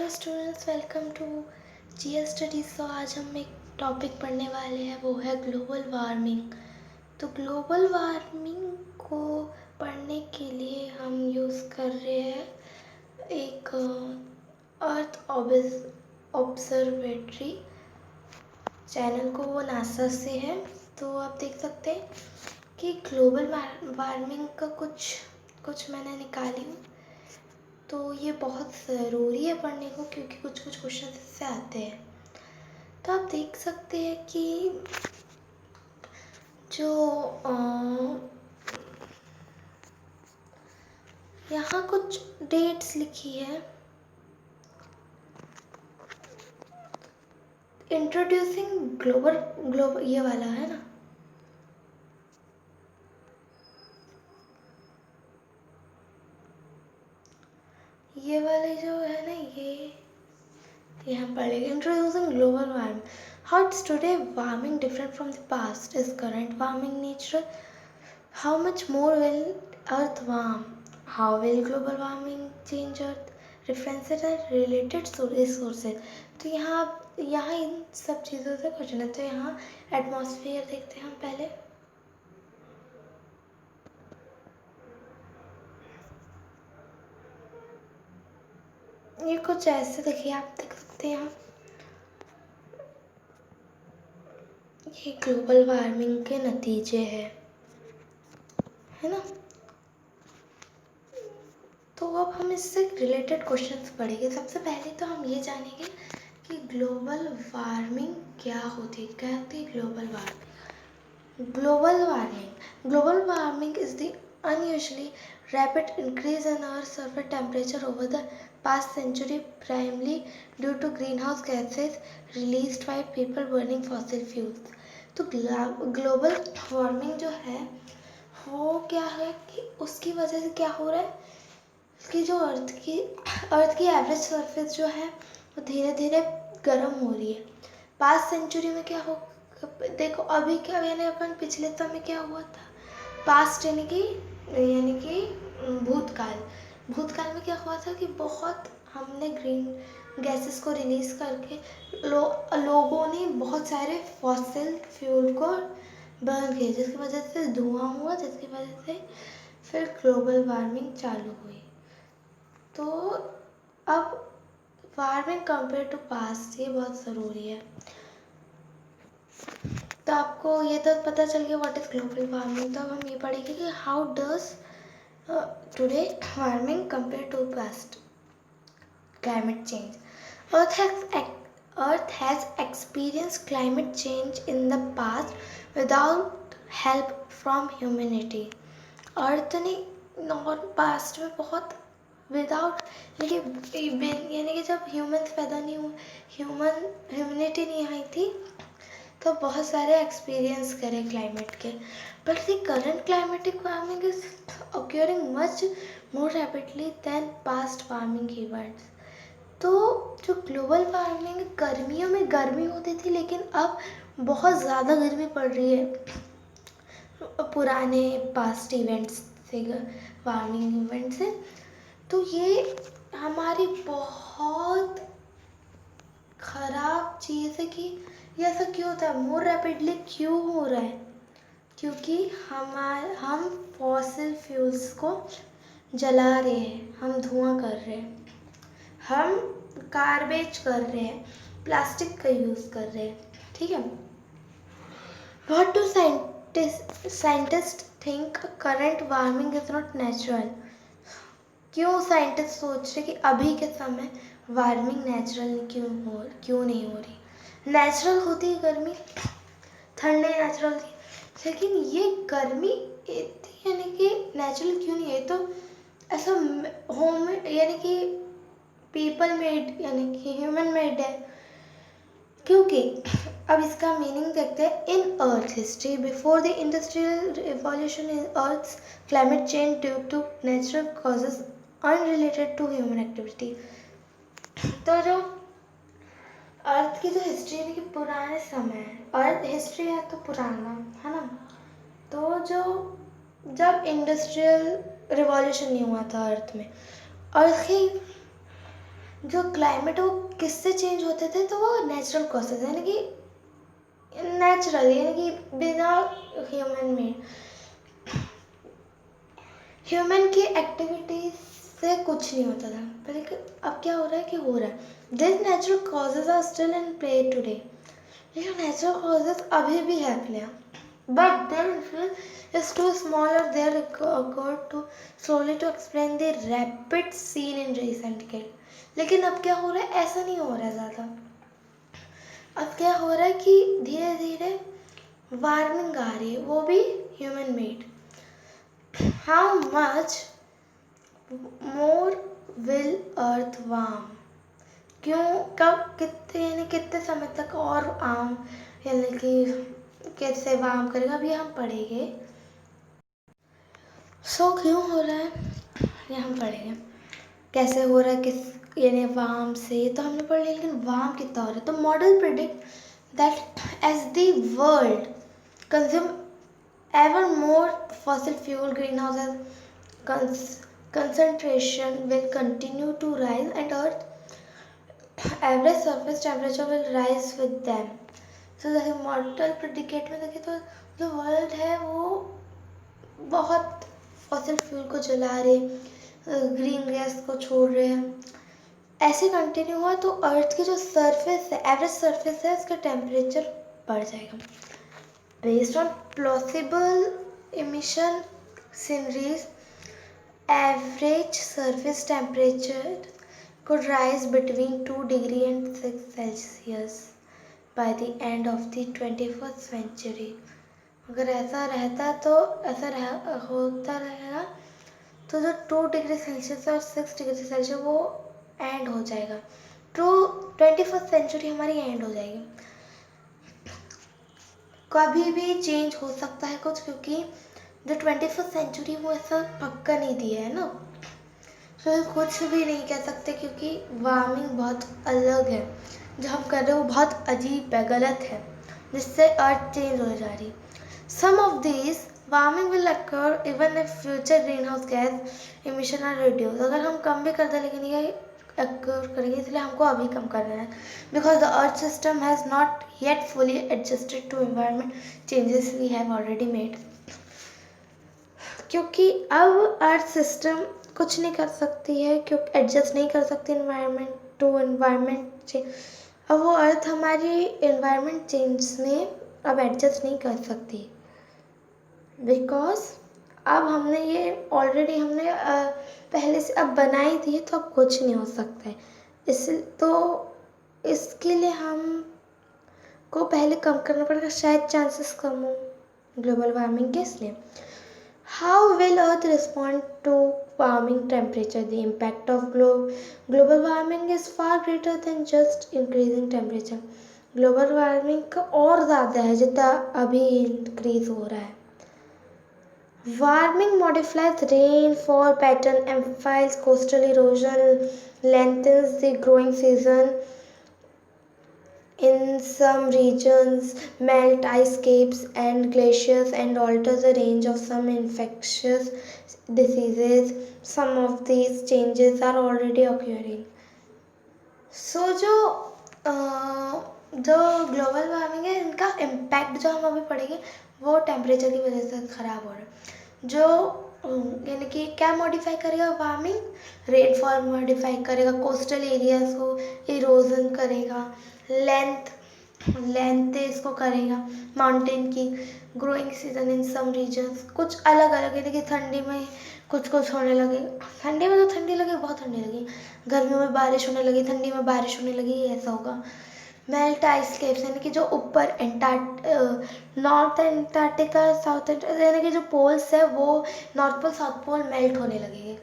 Students, welcome to GS studies. तो आज हम एक टॉपिक पढ़ने वाले हैं, वो है ग्लोबल वार्मिंग। तो ग्लोबल वार्मिंग को पढ़ने के लिए हम यूज़ कर रहे हैं एक अर्थ ऑब्जर्वेटरी चैनल को, वो नासा से है। तो आप देख सकते हैं कि ग्लोबल वार्मिंग का कुछ मैंने निकाली हूँ। तो ये बहुत ज़रूरी है पढ़ने को, क्योंकि कुछ क्वेश्चन इससे आते हैं। तो आप देख सकते हैं कि जो यहाँ कुछ डेट्स लिखी है। इंट्रोड्यूसिंग ग्लोबल ये वाला है ना, ये वाले जो है ना, ये हम पढ़ेंगे। Introducing global warming, how it's today warming different from the past, is current warming natural, how much more will earth warm, how will global warming change earth, references and related resources। तो यहाँ इन सब चीज़ों से question है। तो यहाँ atmosphere देखते हैं हम पहले। ये कुछ ऐसे देखिए, आप देख सकते हैं यहाँ, ये ग्लोबल वार्मिंग के नतीजे है ना। तो अब हम इससे रिलेटेड क्वेश्चंस पढ़ेंगे। सबसे पहले तो हम ये जानेंगे कि ग्लोबल वार्मिंग क्या होती है। Global warming is the unusually rapid increase in Earth's surface temperature over the past century, primarily due to greenhouse gases released by people burning fossil fuels। तो ग्लोबल वार्मिंग जो है वो क्या है कि उसकी वजह से क्या हो रहा है कि जो अर्थ की एवरेज सरफेस जो है वो धीरे धीरे गर्म हो रही है। पास्ट सेंचुरी में क्या हो, देखो अभी क्या, यानी अपन पिछले समय क्या हुआ था, पास्ट यानी कि भूतकाल में क्या हुआ था कि बहुत हमने ग्रीन गैसेस को रिलीज करके लोगों ने बहुत सारे फॉसिल फ्यूल को बर्न किया, जिसकी वजह से धुआं हुआ, जिसकी वजह से फिर ग्लोबल वार्मिंग चालू हुई। तो अब वार्मिंग कंपेयर टू पास्ट, ये बहुत ज़रूरी है। तो आपको ये तो पता चल गया व्हाट इज़ ग्लोबल वार्मिंग। तो अब हम ये पढ़ेंगे कि how does today warming compare to past. Climate change, earth has experienced climate change in the past without help from humanity। अर्थ ने पास्ट में बहुत विदाउट यानी कि जब ह्यूमंस पैदा नहीं हुए, ह्यूमनिटी नहीं आई थी, तो बहुत सारे एक्सपीरियंस करें क्लाइमेट के। But the current climatic warming is occurring much more rapidly than past warming events। तो जो ग्लोबल वार्मिंग, गर्मियों में गर्मी होती थी, लेकिन अब बहुत ज़्यादा गर्मी पड़ रही है पुराने पास्ट इवेंट्स से, वार्मिंग इवेंट से। तो ये हमारी बहुत ख़राब चीज़ है कि ये ऐसा क्यों होता है, मोर रैपिडली क्यों हो रहा है, क्योंकि हम फॉसिल फ्यूल्स को जला रहे हैं, हम धुआं कर रहे हैं, हम गार्बेज कर रहे हैं, प्लास्टिक का यूज़ कर रहे हैं। ठीक है। What do scientist think current warming is not natural. क्यों साइंटिस्ट सोच रहे कि अभी के समय वार्मिंग नेचुरल क्यों नहीं हो रही। नेचुरल होती है गर्मी, ठंड नेचुरल थी, लेकिन ये गर्मी इतनी यानी कि नेचुरल क्यों नहीं है। तो ऐसा होम यानी कि पीपल मेड यानी कि ह्यूमन मेड है, क्योंकि अब इसका मीनिंग देखते हैं। In earth history before the industrial revolution in earth's climate change due to natural causes unrelated to human activity. तो जो अर्थ की जो हिस्ट्री है कि पुराने समय, अर्थ हिस्ट्री है तो पुराना है ना। तो जब इंडस्ट्रियल रिवॉल्यूशन नहीं हुआ था अर्थ में, अर्थ की जो क्लाइमेट वो किससे चेंज होते थे, तो वो नेचुरल कॉजेज यानी कि नेचुरल, यानी कि बिना ह्यूमन की एक्टिविटीज से कुछ नहीं होता था, पर लेकिन अब क्या हो रहा है कि हो रहा है। This natural causes are still in play today, ये नेचुरल कॉजेज अभी भी है play, but their influence is too small और their record too slowly to explain the rapid seen in recent care. लेकिन अब क्या हो रहा है, ऐसा नहीं हो रहा है ज़्यादा। अब क्या हो रहा है कि धीरे धीरे वार्मिंग आ रही है, वो भी human made. How much more will earth warm, क्यों, कब, कितने, यानी कितने समय तक और आम, यानी कि कैसे वार्म करेगा, अभी हम पढ़ेंगे। क्यों हो रहा है ये हम पढ़ेंगे, कैसे हो रहा है, किस यानी वार्म से तो हमने पढ़ लिया, लेकिन वार्म कितना हो रहा है। तो model predict that as the world consume ever more fossil fuel, greenhouse concentration will continue to rise and earth average surface temperature will rise with them. So जैसे मॉडल प्रेडिकेट में देखें तो जो वर्ल्ड है वो बहुत फॉसिल फ्यूल को जला रहे, ग्रीन गैस को छोड़ रहे हैं, ऐसे कंटिन्यू हुआ तो अर्थ की जो सरफेस है, एवरेज सरफेस है, उसका टेम्परेचर बढ़ जाएगा। Based on plausible emission scenarios, average surface temperature could rise between 2 degrees and 6 Celsius by the end of the 21st century. अगर ऐसा रहता तो होता रहेगा तो जो 2 डिग्री सेल्सियस और 6 डिग्री सेल्सियस वो एंड हो जाएगा, 21st सेंचुरी हमारी एंड हो जाएगी। कभी भी चेंज हो सकता है कुछ, क्योंकि जो 21st सेंचुरी वो ऐसा पक्का नहीं दिया है ना, तो कुछ भी नहीं कह सकते, क्योंकि वार्मिंग बहुत अलग है, जो हम कर रहे हैं वो बहुत अजीब है, गलत है, जिससे अर्थ चेंज हो जा रही। Some of this warming will occur even if future greenhouse gas emission are reduce. अगर हम कम भी कर दें लेकिन ये अकर करेंगे, इसलिए हमको अभी कम करना है, because the earth system has not yet fully adjusted to environment changes we have already made. क्योंकि अब अर्थ सिस्टम कुछ नहीं कर सकती है, क्योंकि एडजस्ट नहीं कर सकती एनवायरमेंट टू एनवायरमेंट चेंज। अब वो अर्थ हमारी एनवायरमेंट चेंज में अब एडजस्ट नहीं कर सकती, बिकॉज अब हमने ये ऑलरेडी हमने पहले से अब बनाई थी, तो अब कुछ नहीं हो सकता है। इसके लिए हम को पहले कम करना पड़ेगा, शायद चांसेस कम हो ग्लोबल वार्मिंग के, इसलिए। How will earth respond to warming temperature? The impact of global warming is far greater than just increasing temperature. Global warming का और ज़्यादा है जितना अभी इंक्रीज हो रहा है। Warming modifies rainfall pattern, amplifies coastal erosion, lengthens the growing season in some regions, melt ice caps and glaciers, and alters the range of some infectious diseases. Some of these changes are already occurring. So जो global warming है, इनका impact जो हम अभी पढ़ेंगे वो temperature की वजह से ख़राब हो रहा है। जो यानी कि क्या मॉडिफाई करेगा वार्मिंग? रेनफॉल मॉडिफाई करेगा, कोस्टल एरियाज को इरोजन करेगा, लेंथ इसको करेगा, माउंटेन की growing season in some regions, कुछ अलग अलग, यानी कि ठंडी में कुछ होने लगे, ठंडी में तो ठंडी लगी, बहुत ठंडी लगी, गर्मियों में बारिश होने लगी, ठंडी में बारिश होने लगी, ऐसा होगा। मेल्ट आइस कैप्स, यानी कि जो ऊपर नॉर्थ एंटार्क्टिका, साउथ यानी कि जो पोल्स है वो north pole south pole melt होने लगेंगे,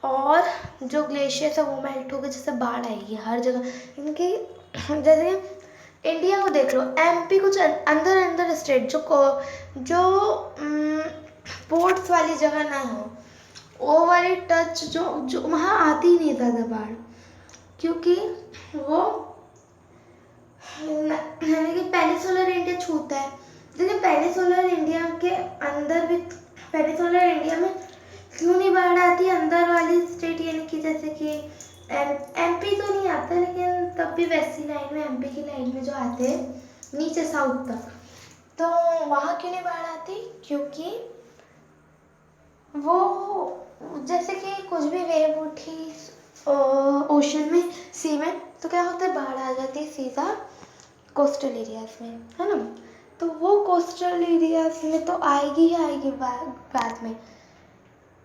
और जो ग्लेशियर्स है वो मेल्ट होकर जैसे बाढ़ आएगी हर जगह। इनकी जैसे इंडिया को देख लो, एमपी कुछ अंदर स्टेट जो पोर्ट्स वाली जगह ना हो, वो वाली टच जो वहाँ आती ही नहीं ज़्यादा बाढ़, क्योंकि वो यानी कि पेनिसुलर इंडिया छूता है। लेकिन पेनिसुलर इंडिया के अंदर भी, पेनिसुलर इंडिया में क्यों नहीं बाढ़ आती? अंदर वाली स्टेट, यानी कि जैसे कि एमपी तो नहीं आता, लेकिन तब भी वैसी लाइन में, एमपी की लाइन में जो आते हैं नीचे साउथ तक, तो वहाँ क्यों नहीं बाढ़ आती? क्योंकि वो जैसे कि कुछ भी वेव उठी ओशन में, सी में, तो क्या होता है, बाढ़ आ जाती है सीधा कोस्टल एरियाज में, है ना। तो वो कोस्टल एरियाज में तो आएगी ही आएगी बाद में।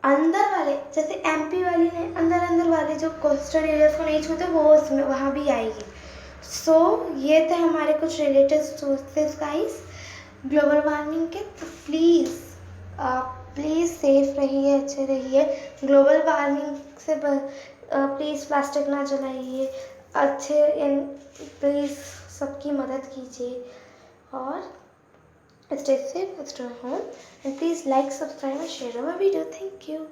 अंदर वाले जैसे एमपी वाली ने अंदर वाले जो कोस्टल एरियाज को नहीं छूते, वो उसमें वहाँ भी आएगी। सो ये थे हमारे कुछ related sources guys global warming के। तो प्लीज़ सेफ रहिए, अच्छे रहिए। ग्लोबल वार्मिंग से प्लीज़ प्लास्टिक ना जलाइए, प्लीज़ सबकी मदद कीजिए, और stay safe, stay home, and please like, subscribe and share our video. Thank you.